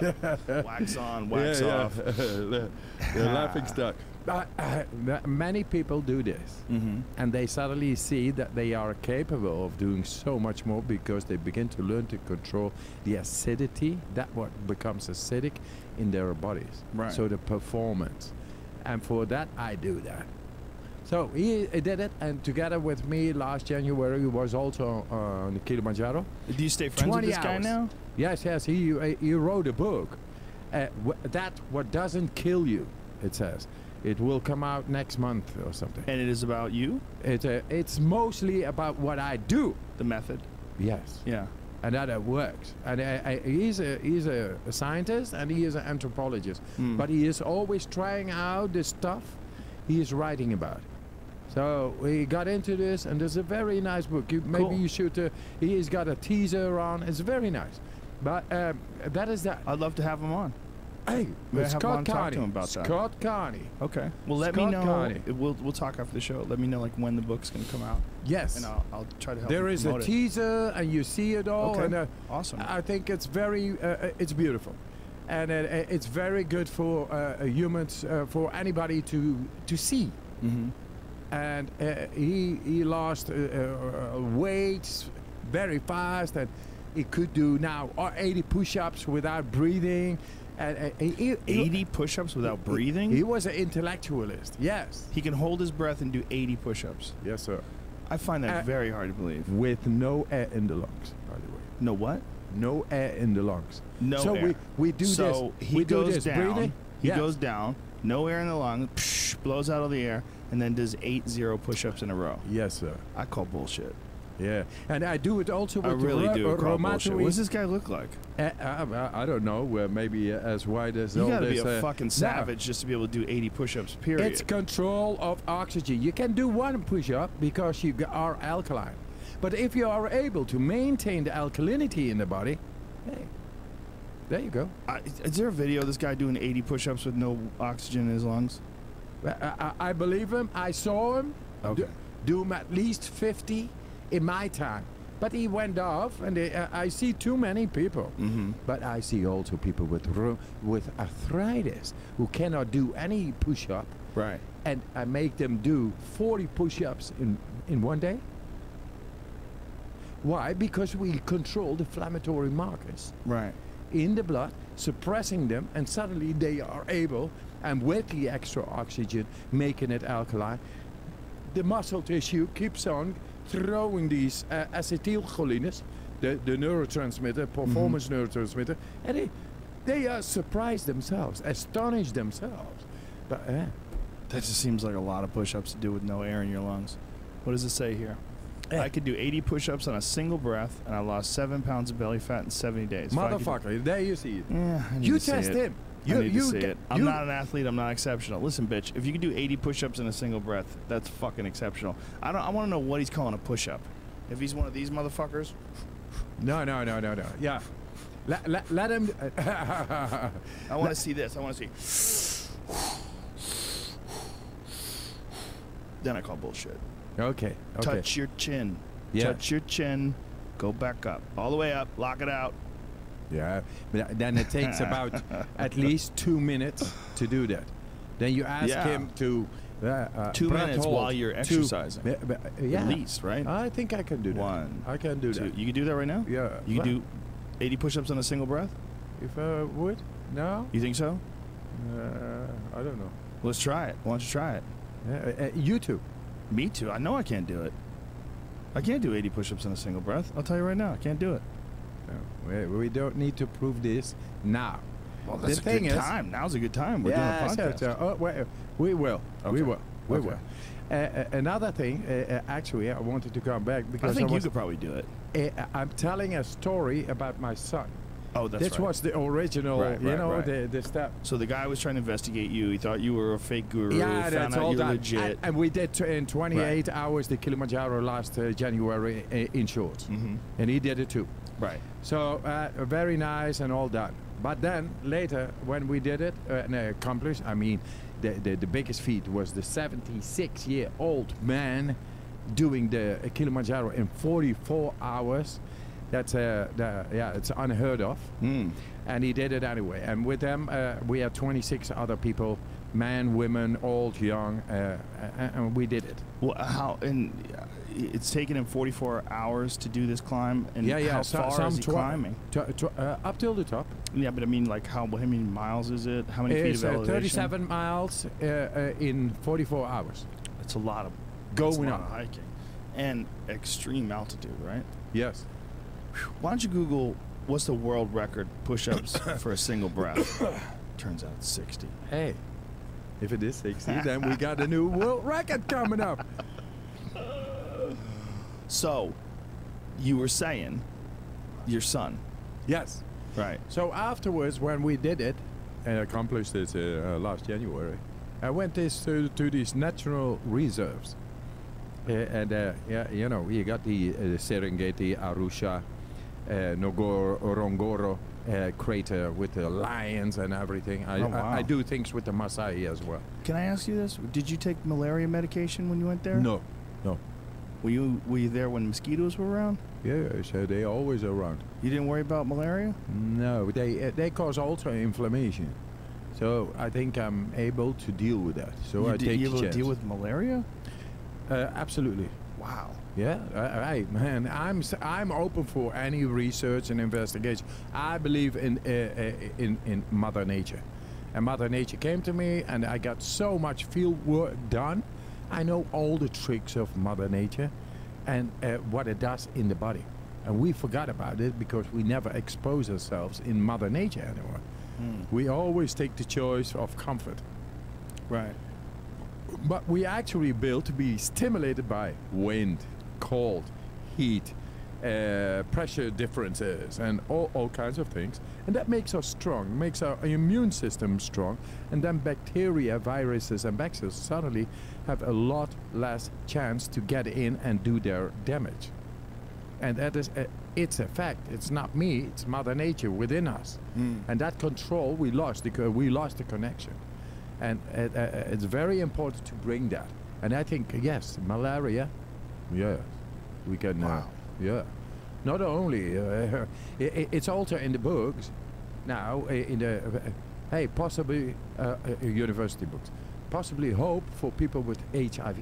Wax on, wax off. The laughing stock. Many people do this, and they suddenly see that they are capable of doing so much more because they begin to learn to control the acidity, that what becomes acidic in their bodies. Right. So the performance, and for that I do that. So he did it, and together with me last January he was also on the Kilimanjaro. Do you stay friends with this guy now? Yes. He wrote a book. That what doesn't kill you, it says. It will come out next month or something. And it is about you? It's mostly about what I do. The method? Yes. Yeah. And that it works. And he's a scientist and he is an anthropologist. But he is always trying out the stuff he is writing about. So we got into this, and there's a very nice book. Maybe you should. He's got a teaser on. It's very nice. But that is that. I'd love to have him on. Hey, Scott Carney. Scott Carney. Okay. Well, let me know. We'll talk after the show. Let me know when the book's going to come out. Yes. And I'll try to help. There is a teaser, and you see it all. Okay. And, awesome. I think it's very, it's beautiful, and it's very good for humans, for anybody to see. And he lost weight very fast, and He could do now 80 push-ups without breathing. 80 push-ups without breathing? He was an intellectualist, yes. He can hold his breath and do 80 push-ups. Yes, sir. I find that very hard to believe. With no air in the lungs, by the way. No what? No air in the lungs. No so air. we do this. So he we do goes this down. breathing. He Yes. goes down. No air in the lung. Psh, blows out all the air, and then does 80 push-ups in a row. Yes, sir. I call bullshit. Yeah, and I do it also with I really do call bullshit. rheumatoid. What does this guy look like? I don't know. Maybe as wide as You all gotta this. be a fucking savage just to be able to do 80 push-ups, period. It's control of oxygen. You can do one push-up because you are alkaline. But if you are able to maintain the alkalinity in the body, hey, there you go. Is there a video of this guy doing 80 push-ups with no oxygen in his lungs? I believe him. I saw him Okay. do him at least 50 in my time. But he went off, and I see too many people. But I see also people with arthritis who cannot do any push-up. Right. And I make them do 40 push-ups in one day. Why? Because we control the inflammatory markers. Right. In the blood, suppressing them, and suddenly they are able, and with the extra oxygen, making it alkaline, the muscle tissue keeps on throwing these acetylcholines, the neurotransmitter, performance neurotransmitter, and they surprise themselves, astonish themselves. But that just seems like a lot of push-ups to do with no air in your lungs. What does it say here? I could do 80 push-ups on a single breath, and I lost 7 pounds of belly fat in 70 days. Motherfucker, there you see it. Yeah, I need You to see test it. him. I need to see it. I'm not an athlete. I'm not exceptional. Listen, bitch, if you can do 80 push-ups in a single breath, that's fucking exceptional. I want to know what he's calling a push-up. If he's one of these motherfuckers. No. Yeah. Let him. I want to see this. I want to see. Then I call bullshit. Okay. Touch your chin. Yeah. Touch your chin. Go back up. All the way up. Lock it out. Yeah, but then it takes about at least 2 minutes to do that. Then you ask him to 2 minutes while you're exercising. Yeah. At least, right? I think I can do that. I can do that. You can do that right now? Yeah. You can do 80 push-ups in a single breath? If I would? No. You think so? I don't know. Let's try it. Why don't you try it? You too. Me too. I know I can't do it. I can't do 80 push-ups in a single breath. I'll tell you right now. I can't do it. No, we don't need to prove this now. Well, that's a good time. Now's a good time. We're doing a podcast. We will. Okay. We will. Another thing, actually, I wanted to come back because I think you could probably do it. I'm telling a story about my son. Oh, that's right. This was the original, the step. So the guy was trying to investigate you. He thought you were a fake guru. Yeah, found that's out all you're done. legit. And we did in 28 hours the Kilimanjaro last January in shorts. And he did it too. Right. So very nice and all done. But then later when we did it and accomplished, I mean, the biggest feat was the 76-year-old man doing the Kilimanjaro in 44 hours. That's it's unheard of. And he did it anyway. And with them, we had 26 other people, men, women, old, young, and we did it. Well, how? And it's taken him 44 hours to do this climb. And how far is he climbing? Up till the top. Yeah, but I mean, like, how many miles is it? How many feet of elevation? 37 miles in 44 hours. That's a lot of going up hiking and extreme altitude, right? Yes. Why don't you Google what's the world record push-ups for a single breath? Turns out it's 60. Hey, if it is 60, then we got a new world record coming up. So, you were saying your son. Yes. Right. So afterwards, when we did it and accomplished this last January, I went to these natural reserves. You got the Serengeti, Arusha, Ngorongoro crater with the lions and everything. I do things with the Maasai as well. Can I ask you this? Did you take malaria medication when you went there? No. Were you there when mosquitoes were around? Yeah, so they always around. You didn't worry about malaria? No, they cause also inflammation. So I think I'm able to deal with that. So I take you able to chance. deal with malaria? Absolutely. Wow. Yeah, man, I'm open for any research and investigation. I believe in Mother Nature, and Mother Nature came to me, and I got so much field work done. I know all the tricks of Mother Nature, and what it does in the body, and we forgot about it because we never expose ourselves in Mother Nature anymore. We always take the choice of comfort. Right. But we actually built to be stimulated by wind, cold, heat, pressure differences, and all kinds of things. And that makes us strong, makes our immune system strong. And then bacteria, viruses, and bacteria suddenly have a lot less chance to get in and do their damage. And that is, it's a fact. It's not me, it's Mother Nature within us. And that control we lost because we lost the connection. And it's very important to bring that. And I think, yes, malaria, yeah, we can, yeah. Not only, it's also in the books now, in the, hey, possibly university books, possibly hope for people with HIV.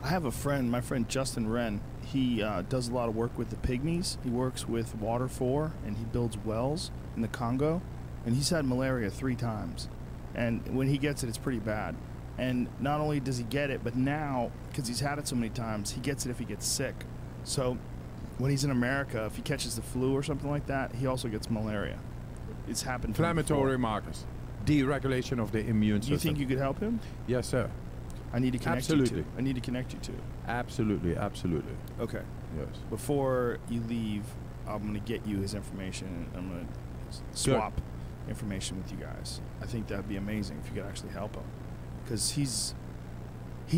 I have a friend, my friend Justin Wren. He does a lot of work with the pygmies. He works with Water For, and he builds wells in the Congo. And he's had malaria 3 times. And when he gets it, it's pretty bad. And not only does he get it, but now, because he's had it so many times, he gets it if he gets sick. So when he's in America, if he catches the flu or something like that, he also gets malaria. It's happened to him Inflammatory before. markers, deregulation of the immune system. You think you could help him? Yes, sir. I need to connect Absolutely. you to. I need to connect you to. Absolutely, absolutely. Okay. Yes. Before you leave, I'm going to get you his information. And I'm going to swap information with you guys. I think that'd be amazing if you could actually help him, because he's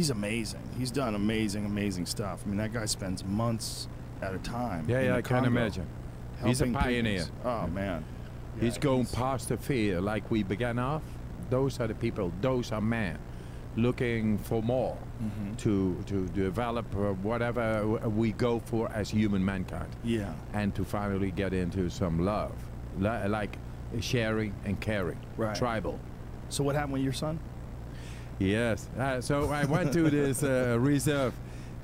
amazing. He's done amazing stuff. I mean, that guy spends months at a time. Yeah, I can imagine. He's a pioneer. Oh man. He's going past the fear like we began off. Those are the people. Those are men looking for more to develop whatever we go for as human mankind. Yeah. And to finally get into some love, like sharing and caring. Right. Tribal. So what happened with your son? Yes. So I went to this reserve,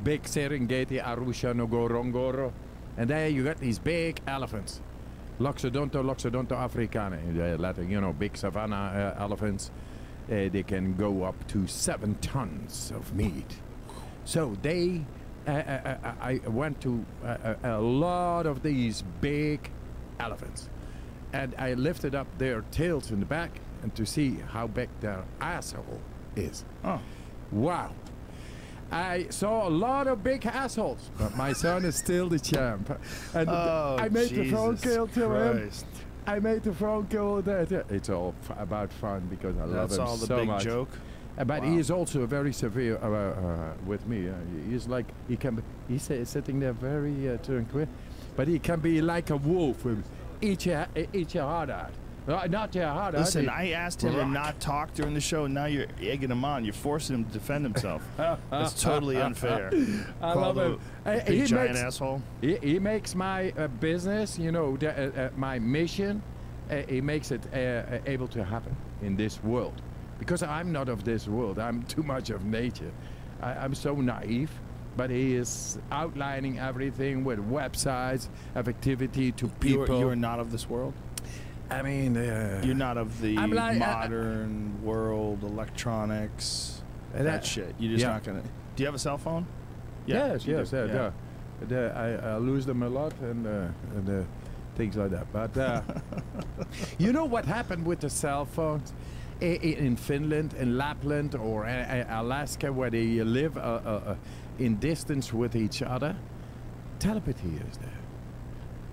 big Serengeti, Arusha, Ngorongoro, and there you got these big elephants. Loxodonto africana, Latin, you know, big savanna elephants. They can go up to 7 tons of meat. So they, I went to a lot of these big elephants, and I lifted up their tails in the back and to see how big their asshole is. Oh, wow! I saw a lot of big assholes, but my son is still the champ. And I made the phone call to him. I made the phone call. It's all about fun because I love him so much. That's all the big joke. But he is also very severe with me. He's like he's sitting there very tranquil, but he can be like a wolf. Eat your heart out. Not your heart out. Listen, I asked him to not talk during the show, and now you're egging him on. You're forcing him to defend himself. That's totally unfair. I love him. Big giant asshole. He makes my business, you know, my mission, he makes it able to happen in this world. Because I'm not of this world. I'm too much of nature. I'm so naive. But he is outlining everything with websites, of activity to people. You're not of this world? I mean, you're not of the modern world, electronics, that shit. You're just not gonna. Do you have a cell phone? Yes. I lose them a lot and things like that. But you know what happened with the cell phones in Finland, in Lapland, or Alaska, where they live in distance with each other? Telepathy is there.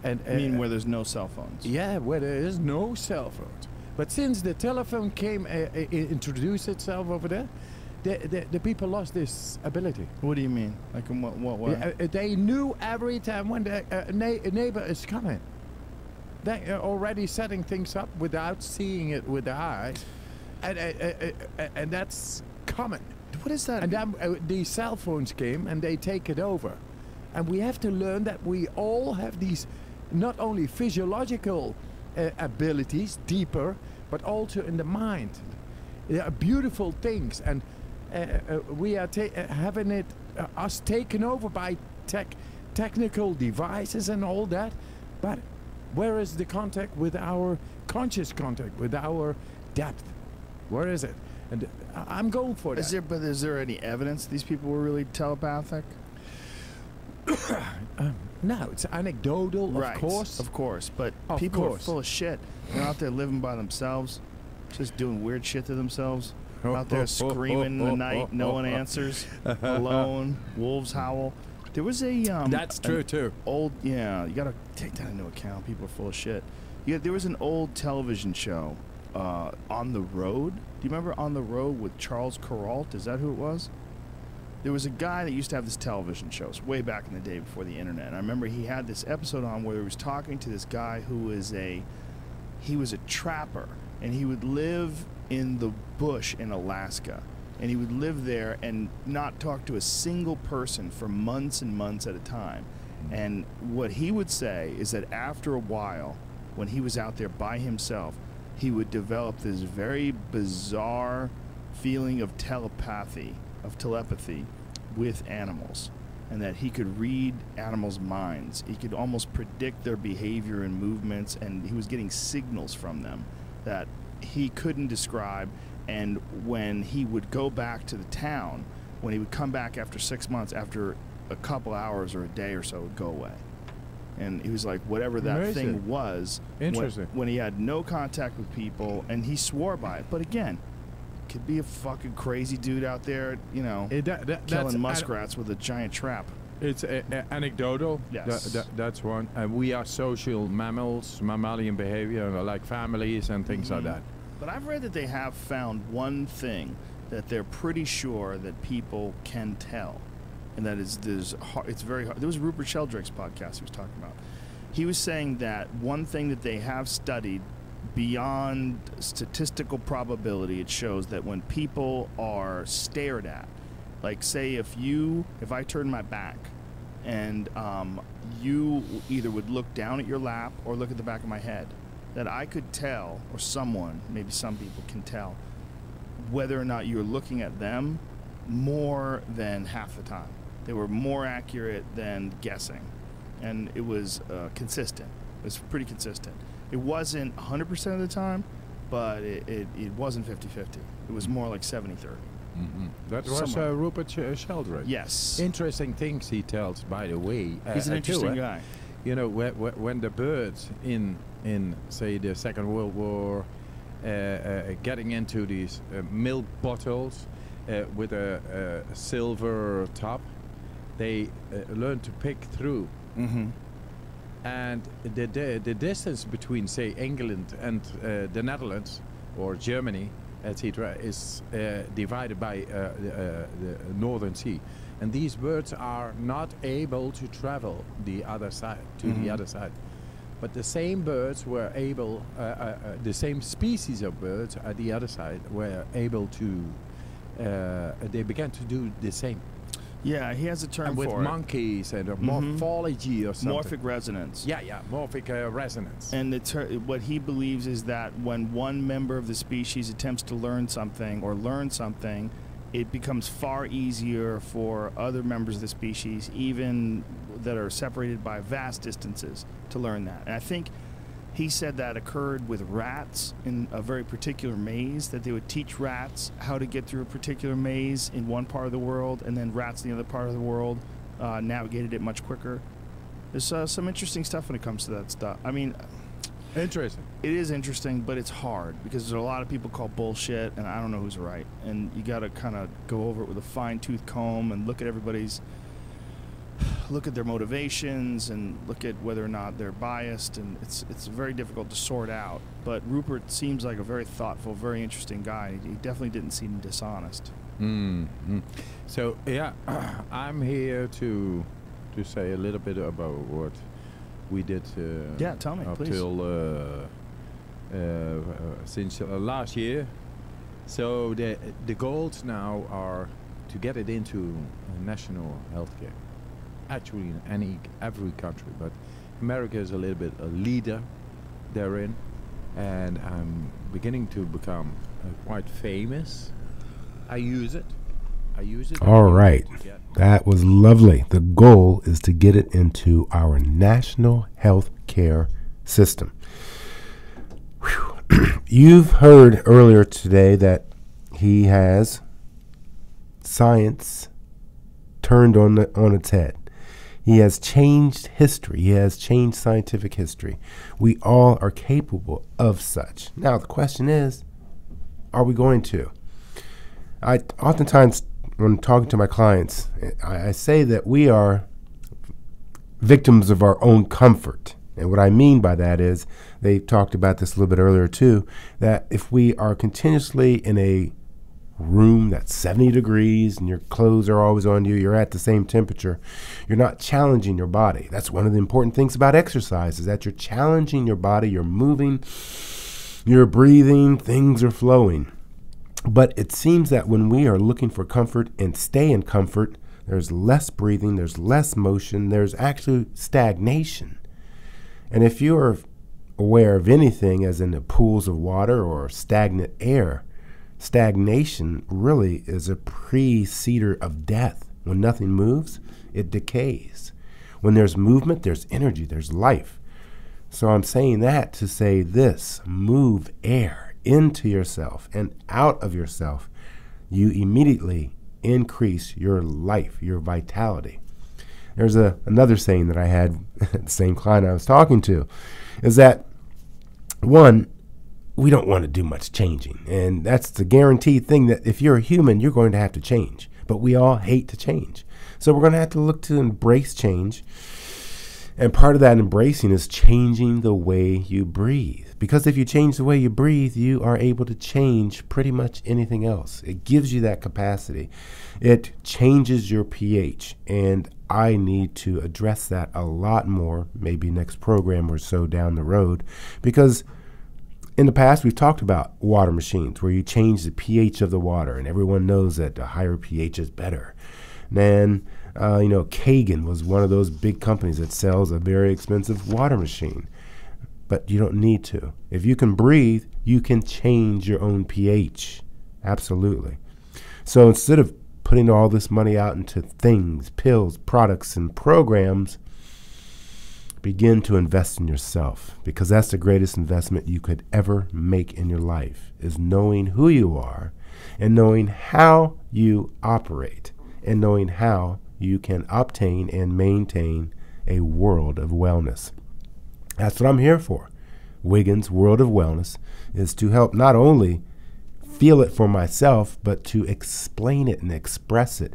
And, you mean where there's no cell phones? Yeah, where there is no cell phones. But since the telephone came, introduced itself over there, the people lost this ability. What do you mean? Like in what way? They knew every time when the neighbor is coming. They're already setting things up without seeing it with the eyes. And that's common. What is that? And then the cell phones came and they take it over. And we have to learn that we all have these not only physiological abilities, deeper, but also in the mind. They are beautiful things. And we are having it us taken over by technical devices and all that. But where is the contact with our conscious contact, with our depth? Where is it? And I'm going for that. But is there any evidence these people were really telepathic? No, it's anecdotal, Right, of course. But Of people are course. full of shit. They're out there living by themselves, just doing weird shit to themselves. Out there screaming in the night, no one answers, alone, wolves howl. There was a That's true too. you gotta take that into account. People are full of shit. Yeah, there was an old television show, On the Road. Do you remember On the Road with Charles Kuralt? Is that who it was? There was a guy that used to have this television show. It's way back in the day before the internet. And I remember he had this episode on where he was talking to this guy who was a trapper, and he would live in the bush in Alaska. And he would live there and not talk to a single person for months and months at a time. And what he would say is that after a while, when he was out there by himself, he would develop this very bizarre feeling of telepathy with animals, and that he could read animals' minds. He could almost predict their behavior and movements, and he was getting signals from them that he couldn't describe. And when he would go back to the town, when he would come back after 6 months, after a couple hours or a day or so, it would go away. And he was like, whatever that Amazing. thing was, Interesting. when he had no contact with people, and he swore by it. But again, could be a fucking crazy dude out there, killing muskrats with a giant trap. It's anecdotal. Yes. That's one. And we are social mammals, mammalian behavior, like families and things like that. But I've read that they have found one thing that they're pretty sure that people can tell, and that is it's very hard. There was Rupert Sheldrake's podcast he was talking about. He was saying that one thing that they have studied beyond statistical probability, it shows that when people are stared at, like say if I turn my back and you either would look down at your lap or look at the back of my head, that I could tell, or someone, maybe some people can tell, whether or not you're looking at them more than half the time. They were more accurate than guessing. And it was consistent. It was pretty consistent. It wasn't 100% of the time, but it wasn't 50-50. It was more like 70-30. Mm-hmm. That was Rupert Sheldrake. Yes. Interesting things he tells, by the way. He's an interesting guy. You know, when the birds in say the Second World War, getting into these milk bottles with a silver top, they learn to pick through. Mm-hmm. And the distance between, say, England and the Netherlands or Germany, etc., is divided by the Northern Sea. And these birds are not able to travel the other side, the other side. But the same birds were able, the same species of birds at the other side were able to, they began to do the same. Yeah, he has a term with for monkeys and morphology or something. Morphic resonance. Yeah, morphic resonance. And what he believes is that when one member of the species attempts to learn something, it becomes far easier for other members of the species, even that are separated by vast distances, to learn that. And I think he said that occurred with rats in a very particular maze, that they would teach rats how to get through a particular maze in one part of the world, and then rats in the other part of the world navigated it much quicker. There's some interesting stuff when it comes to that stuff. I mean, interesting. It is interesting, but it's hard because there's a lot of people call bullshit, and I don't know who's right. And you got to kind of go over it with a fine-tooth comb and look at their motivations and look at whether or not they're biased, and it's very difficult to sort out. But Rupert seems like a very thoughtful, very interesting guy. He definitely didn't seem dishonest. Mm-hmm. So yeah, I'm here to say a little bit about what we did. Yeah, tell me, up please. Till since last year. So the goals now are to get it into national healthcare. Actually, in every country, but America is a little bit a leader therein, and I'm beginning to become quite famous. I use it All right. That was lovely. The goal is to get it into our national health care system. You've heard earlier today that he has science turned on its head. He has changed history. He has changed scientific history. We all are capable of such. Now, the question is, are we going to? I oftentimes, when talking to my clients, I say that we are victims of our own comfort. And what I mean by that is, they talked about this a little bit earlier too, that if we are continuously in a room that's 70 degrees and your clothes are always on you, you're at the same temperature, you're not challenging your body. That's one of the important things about exercise, is that you're challenging your body, you're moving, you're breathing, things are flowing. But it seems that when we are looking for comfort and stay in comfort, there's less breathing, there's less motion, there's actually stagnation. And if you're aware of anything, as in the pools of water or stagnant air, stagnation really is a preceder of death. When nothing moves, it decays. When there's movement, there's energy, there's life. So I'm saying that to say this: move air into yourself and out of yourself. You immediately increase your life, your vitality. There's another saying that I had, the same client I was talking to, is that, one, we don't want to do much changing. And that's the guaranteed thing, that if you're a human, you're going to have to change. But we all hate to change. So we're going to have to look to embrace change. And part of that embracing is changing the way you breathe. Because if you change the way you breathe, you are able to change pretty much anything else. It gives you that capacity. It changes your pH. And I need to address that a lot more, maybe next program or so down the road. Because in the past, we've talked about water machines where you change the pH of the water, and everyone knows that the higher pH is better. And Kagan was one of those big companies that sells a very expensive water machine. But you don't need to. If you can breathe, you can change your own pH. Absolutely. So instead of putting all this money out into things, pills, products, and programs, begin to invest in yourself, because that's the greatest investment you could ever make in your life, is knowing who you are and knowing how you operate and knowing how you can obtain and maintain a world of wellness. That's what I'm here for. Wiggins World of Wellness is to help not only feel it for myself, but to explain it and express it,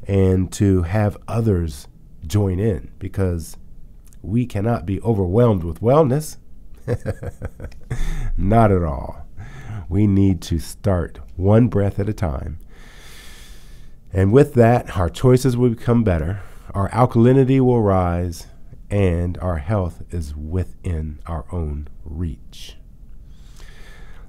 and to have others join in, because we cannot be overwhelmed with wellness. Not at all. We need to start one breath at a time. And with that, our choices will become better, our alkalinity will rise, and our health is within our own reach.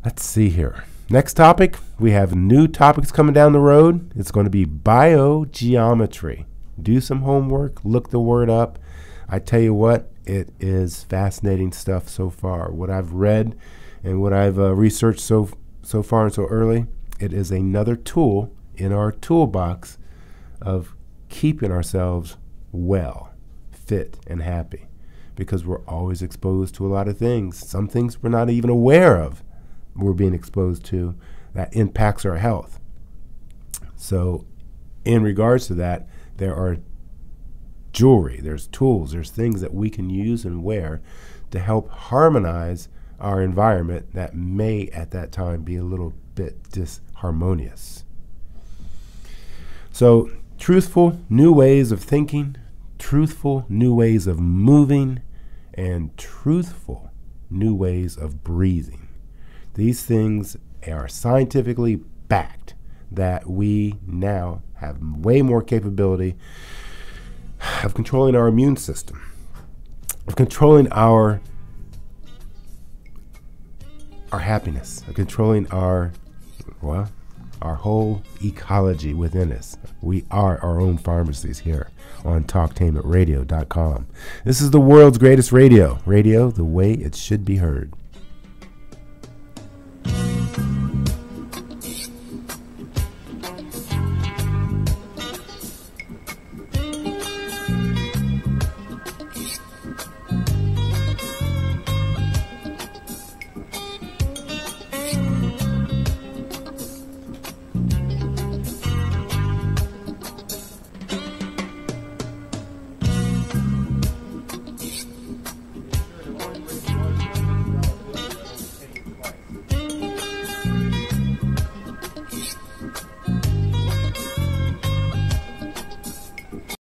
Let's see here. Next topic, we have new topics coming down the road. It's going to be biogeometry. Do some homework, look the word up. I tell you what, it is fascinating stuff so far. What I've read and what I've researched so far and so early, it is another tool in our toolbox of keeping ourselves well, fit, and happy, because we're always exposed to a lot of things. Some things we're not even aware of we're being exposed to that impacts our health. So in regards to that, there are jewelry, there's tools, there's things that we can use and wear to help harmonize our environment that may at that time be a little bit disharmonious. So truthful new ways of thinking, truthful new ways of moving, and truthful new ways of breathing. These things are scientifically backed, that we now have way more capability of controlling our immune system, of controlling our happiness, of controlling our whole ecology within us. We are our own pharmacies here on TalkTainmentRadio.com. This is the world's greatest radio, the way it should be heard.